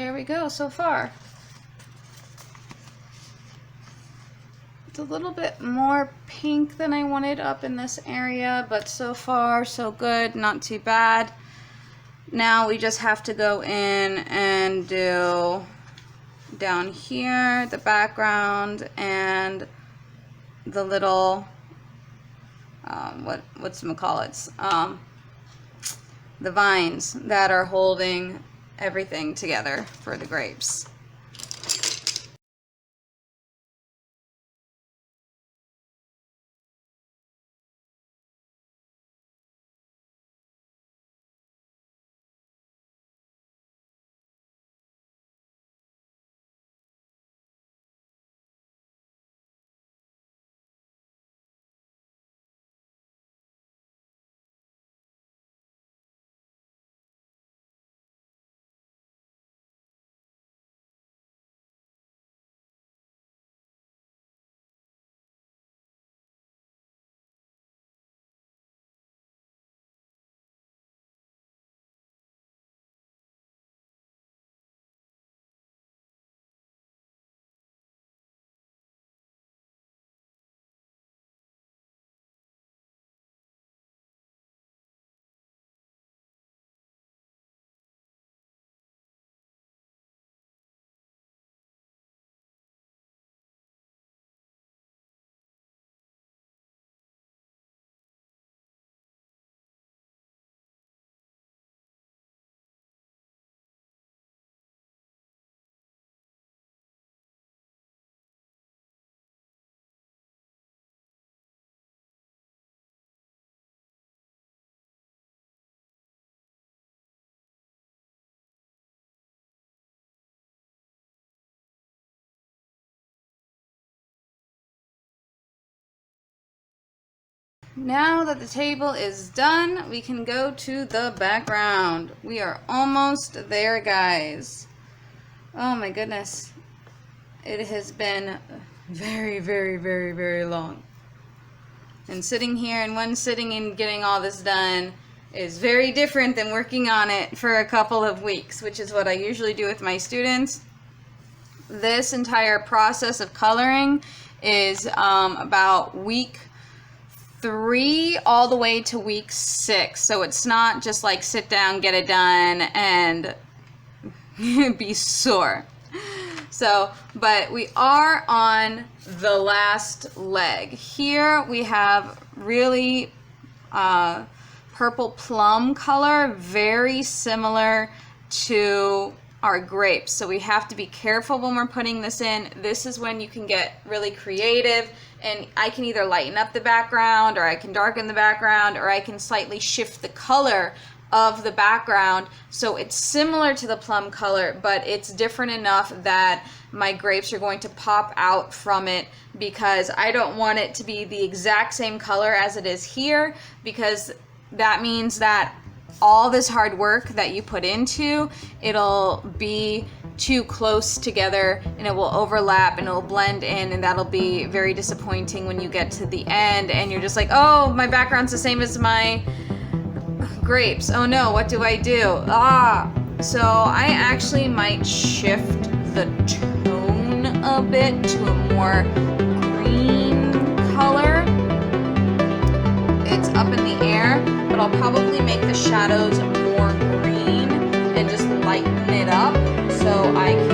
there we go so far. It's a little bit more pink than I wanted up in this area, but so far so good, not too bad. Now we just have to go in and do down here the background and the little whatchamacallits, the vines that are holding everything together for the grapes. Now that the table is done, we can go to the background. We are almost there, guys. Oh my goodness. It has been very, very, very, very long. And sitting here in one sitting and getting all this done is very different than working on it for a couple of weeks, which is what I usually do with my students. This entire process of coloring is about week 3 all the way to week 6. So it's not just like sit down, get it done, and be sore. So, but we are on the last leg. Here we have really purple plum color, very similar to our grapes. So we have to be careful when we're putting this in. This is when you can get really creative, and I can either lighten up the background, or I can darken the background, or I can slightly shift the color of the background so it's similar to the plum color, but it's different enough that my grapes are going to pop out from it, because I don't want it to be the exact same color as it is here, because that means that all this hard work that you put into, it'll be too close together and it will overlap and it'll blend in, and that'll be very disappointing when you get to the end and you're just like, oh, my background's the same as my grapes. Oh no, what do I do? So I actually might shift the tone a bit to a more green color. It's up in the air, but I'll probably make the shadows more green and just lighten it up so I can